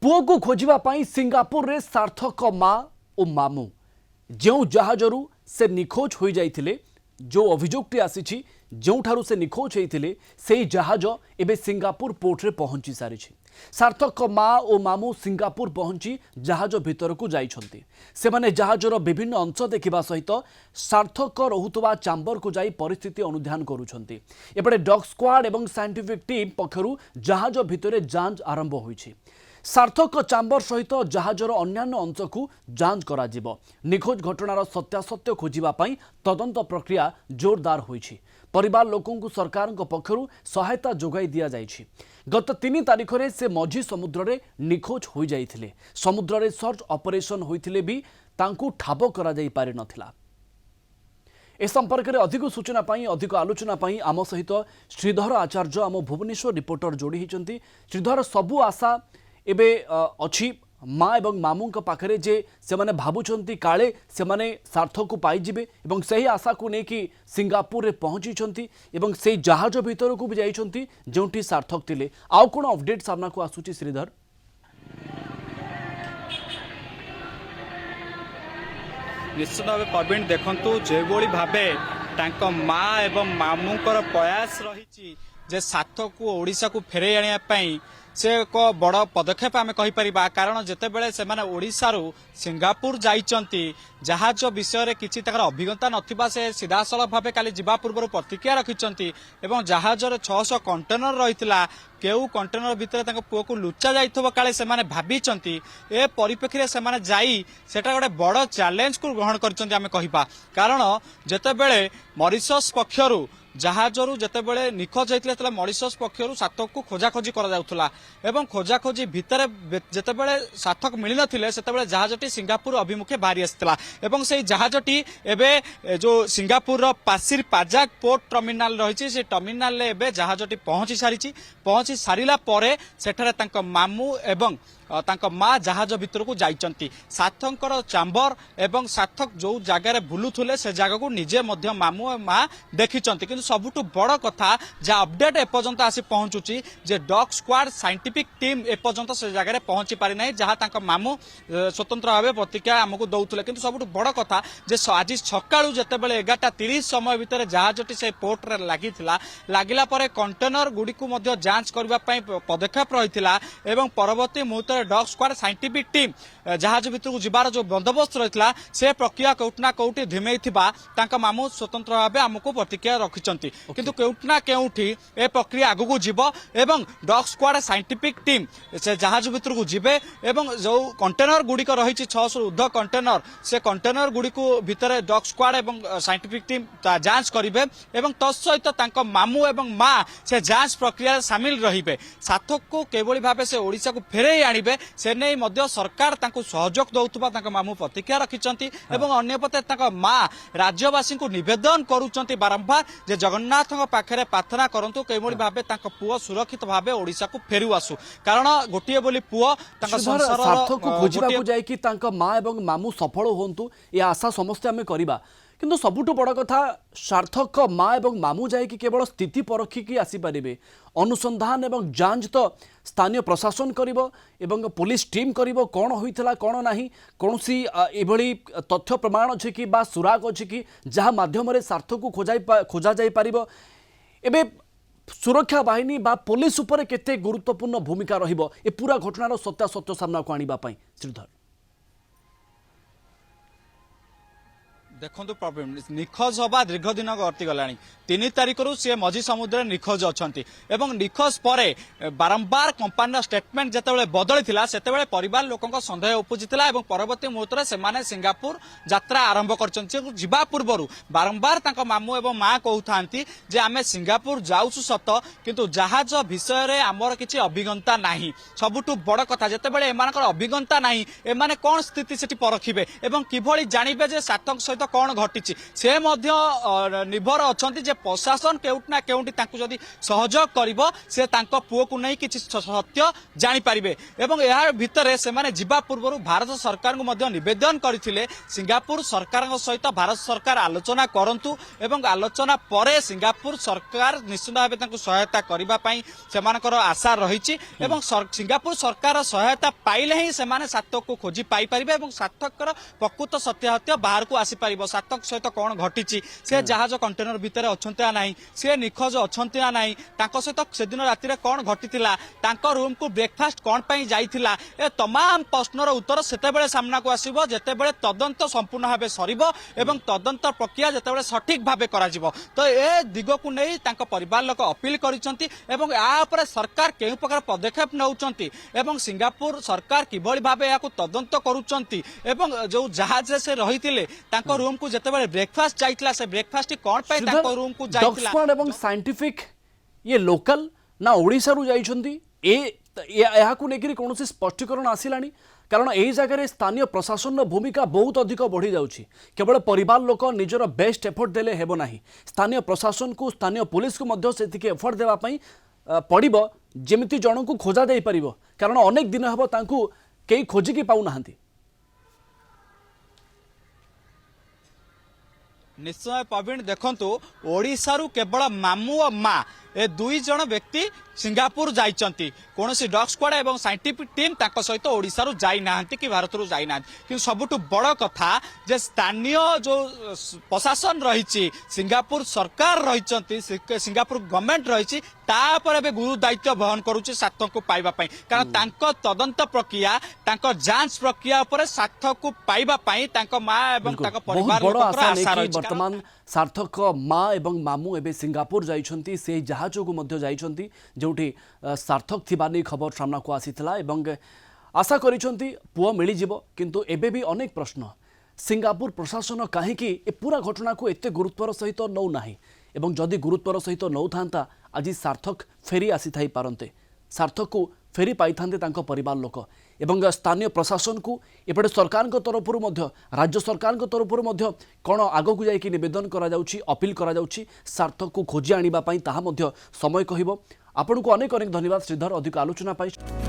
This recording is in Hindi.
पुओ को खोजिबा पाई सिंगापुर रे सार्थक माँ और मामू जो जहाजरू से निखोज हो जाइथिले जो अभियोगटी आसी जोठारु से निखोज होते से जहाज एबे सिंगापुर पोर्ट रे पहुंची सारी सार्थक माँ और मामू सिंगापुर पहुंची जहाज भितर को जाइछंती से माने जहाजर विभिन्न अंश देखा सहित सार्थक रहुतबा चांबर को जाई परिस्थिति अनुध्यान करुछंती एपटे डॉग स्क्वाड एवं साइंटिफिक टीम पक्षरु जहाज भितर जांच आरंभ होईछि सार्थक चांबर सहित जहाजर अन्यान्य अंश को जांच करा जिवो निखोज घटनार सत्यासत्य खोजिबा पाई तदंत प्रक्रिया जोरदार होईछि परिवार लोकों को सरकार पक्षरु सहायता जोगाई दिया जाइछि गत 3 तारिख रे से मझी समुद्र रे निखोज हो जाइथिले समुद्र रे सर्च ऑपरेशन होइथिले भी तांकू ठाब करा जाई पारि नथिला ए संपर्क में अधिक सूचना पाई अधिक आलोचना पाई आम सहित श्रीधर आचार्य आम भुवनेश्वर रिपोर्टर जोड़ी होती श्रीधर सबू आशा एबे अच्छी माँ एवं मामू पाखरे जे से माने भाबुचंती काले से माने सार्थक को पाइजिबे एवं सही आशा को लेकिन सिंगापुर रे पहुंची एवं से जहाज भीतर को भी जाइछंती जोंठी सार्थक थिले आउ कोन अपडेट सामना को आसुची श्रीधर निश्चित भाव प्रवीण देखु जो भावे माँ एवं मामूंकर प्रयास रही जे सार्थक को ओडिशा को फेरे आने से एक बड़ पदक्षेप आम कहीपर कारण जितेबले से ओडिशारू सिंगापुर जाइचंती जहाज विषय किसी अभिज्ञता नथिबा से सीधासल भाव काली जीवा पूर्व प्रतिक्रिया रखिंट एवं जहाज 600 कंटेनर रही केउ कंटेनर भितर पुओ को लुचा जाइथबो काले से भाभी ए परिप्रेक्षी से सेटा गोटे बड़ चैलेंज को ग्रहण करछंती आमे कहिबा कारण जेतेबेले मॉरिशस पक्षरु जहाजरू जेतेबेले निखोज होइतले मॉरिशस पक्षरु सार्थक को खोजाखोजी करा जाउथला एवं खोजाखोजी भितर जेतेबेले सार्थक मिली नथिले सेतेबेले जहाजटी सिंगापुर अभिमुखे बाहरी आसितला एवं से जहाजटी एबे जो सिंगापुर पासिर पाजाक पोर्ट टर्मिनाल रही से टर्मिनाल रे एबे जहाजटी पहुंची सारिला परे सेठारे तांको मामू एवं तांको माँ जहाज भितर को जाइचंती सार्थकर चांबर एवं सार्थक जो जगार बुलुथुले से जगह को निजे मध्य मामू और माँ देखिचंती किंतु सबुठु बड़ कथा जा अपडेट एपर्यंत आसी पहुंचुची जे डॉग स्क्वाड साइंटिफिक टीम एपर्यंत से जगार पहुंची पारि नाही जहाँ तांको मामू स्वतंत्र भाव प्रतिक्रिया आमको दौले किंतु सबुठु बड़ कथा जे आज सकाळु जेतेबेले 11:30 समय भितर जहाजटी से पोर्ट रे लागिला परे कंटेनर गुडी को मध्य जांच करबा पई पदक्षेप रहितला एवं परवर्ती मुहूर्त डॉग स्क्वाड साइंटिफिक टीम जहाज भितर को जीवार जो बंदोबस्त रही से प्रक्रिया कौटना कौटी धिमेई मामू स्वतंत्र भाव आमको प्रतिक्रिया रखिंट किंतु कौटना केउठी ए प्रक्रिया आगू जीव एवं डॉग स्क्वाड साइंटिफिक टीम से जहाज भितर को जीवे एवं जो कंटेनर गुड़िक रही 600 ऊर्ध्व कंटेनर से कंटेनर गुड़िक भितर डॉग स्क्वाड एवं साइंटिफिक टीम जांच करेंगे एवं तत्सहित मामू एवं माँ से जांच प्रक्रिया सामिल रहिबे सार्थक को केवली भाव से ओडिशा को फेरे आनिबे से नहीं मध्य सरकार तांको सहयोग दौथुबा तांको मामू प्रतिक्रिया रखिंट एवं अन्यपटे तांको माँ राज्यवासी को निवेदन करुचंती बारंबार जे जगन्नाथ पाखरे प्रार्थना करंतु केवली भाबे तांको पुओ सुरक्षित भाबे ओडिशा को फेरु आसु कारण गोटिए बोली पुओ तांको संसार सार्थक को खोजिबा को जाय कि तांको माँ एवं मामू सफल होंतु ये आशा समस्त आमे करिबा किंतु सबुठु बड़ कथा सार्थक माँ एवं मामू जाए कि केवल स्थिति परखिकी आसीपारे अनुसंधान एवं जांच तो स्थानीय प्रशासन करिबो एवं पुलिस टीम करिबो कौन होइतला कौन नाही कौनसी एभली तथ्य प्रमाण अछि कि बा सुराग अछि कि जहाँ माध्यम रे सार्थक को खोजा जाई पारिबो एबे सुरक्षा बाहिनी बा पुलिस उपरे केते गुरुत्वपूर्ण भूमिका रहिबो ए पूरा घटनार सत्यासत्य सामना को आनिबा पई श्रीधर देखु प्रॉब्लम निखोज हवा दीर्घ दिन गतीगला 3 तारिख सी मझी समुद्र निखोज अच्छा निखोज पर बारंबार कंपानी स्टेटमेंट जिते बदली से परिवार लोकों सन्देह उपजिला परवर्ती मुहूर्त से सिंगापुर यात्रा आरंभ कर पूर्व बारंबार मामू एवं माँ कहते जे आम सिंगापुर जाऊँ सत किंतु जहाज विषय आमर किसी अभिज्ञता ना सबुठु बड़ कथा जिते एम अभिज्ञता ना एम कौन स्थिति से परखिबे एवं किभली जानबे जे सार्थक सहित कौन घटी से निर्भर अच्छा जे प्रशासन केउट ना केउटी तांकु जदि सहयोग करिवो से तांको पुओ को नहीं किछि सत्य जानि पारिबे एवं यार भितरे से माने जिबा पूर्व भारत सरकार को मध्य निवेदन करथिले सिंगापुर सरकार सहित भारत सरकार आलोचना करंतु एवं आलोचना परे सिंगापुर सरकार निश्चित भाव तांको सहायता करबा पई सेमानकर आशा रहिछि एवं सिंगापुर सरकार सहायता पाइले ही सेमाने सार्थक को खोजी पाई परिबे एवं सार्थकर प्रकृत सत्याहत्य बाहर को आसी परिबो सार्थक सहित कौन घटी से जहाज कंटेनर भितर अच्छा ना सी निखोज अच्छा ना सहित से दिन राति कौन घटीला रूम को ब्रेकफास्ट कौन पाई जाइथिला ए तमाम प्रश्नर उत्तर सेतेबेले सामना को आसीबो जेतेबेले तदंत संपूर्ण भाव सरिबो एवं तदंत प्रक्रिया जेतेबेले सठिक भाव कराजिबो तो ए दिग को नहीं तांको परिवार लोक अपील करिसंती एवं या पर सरकार केउ प्रकार पदक्षेप नउचंती एवं सिंगापुर सरकार किभଳି भाबे याकु तदंत करूचंती एवं जो जहाज से रहितिले तांको रूम को जेतेबेले ब्रेकफास्ट जाइथिला से ब्रेकफास्ट कौन पाई तांको रूम को जाइथिला डॉक्सफोर्ड एवं साइंटिफिक ये लोकल ना ओडिसा रु जाइछंती याकु नेकरी कोनोसी स्पष्टीकरण आसिलानी कारण यही जगह स्थानीय प्रशासन भूमिका बहुत अधिक बढ़ी जाउछि केवल परिवार लोक निजर बेस्ट एफर्ट देले हेबो नाही स्थानीय प्रशासन को स्थानीय पुलिस को मध्य सेतिके एफर्ट देबा पई पड़िबो जेमिति जण को खोजा दे परिबो कारण अनेक दिन हबो तांकु केई खोजी की पाउ नाहंती निश्चय प्रवीण देखंतु ओडिसा रु केवल मामू और माँ ए दुई जन व्यक्ति सिंगापुर जाइचंती कोनोसी डॉग स्क्वाड एवं साइंटिफिक टीम ताको सहित ओडिसा रु जाई नाहंती कि भारत रु जाई नाहंती कि सबुठु बड़ कथा जे स्थानीय जो प्रशासन रहिछि सिंगापुर सरकार रहिचंती सिंगापुर गवर्नमेंट रहिछि तापर एबे गुरु दायित्व वहन करूछि सार्थक को पाइबा पई कारण तांको तदंत प्रक्रिया तांको जांच प्रक्रिया ऊपर सार्थक को पाइबा पई तांको मां एवं तांको परिवार लोक आशा रहिछि वर्तमान सार्थक माँ एवं मामू एवं सिंगापुर जाइछंती से जहाज को मध्य जाइछंती जोठी सार्थक थिबा नै खबर सामना को आसीथिला एवं आशा करिछंती पुओ मिली जिवो किंतु एबे भी अनेक प्रश्न सिंगापुर प्रशासन काहेकि ए पूरा घटना को एते गुरुत्वर सहित नौ नाही एवं जदि गुरुत्वर सहित नौ थांता आज सार्थक फेरी आसी थाई पारंते सार्थक को फेरी पाई थांते तांको परिवार लोक एवं स्थानीय प्रशासन को एपटे सरकार तरफरु मध्य राज्य सरकार तरफरु मध्य कौन आगो को जाइए निवेदन करा जाउछि अपील करा जाउछि सार्थक को खोजी आनिबा पई ताहा मध्य समय कहिबो आपन को अनेक अनेक धन्यवाद श्रीधर अधिक आलोचना पाई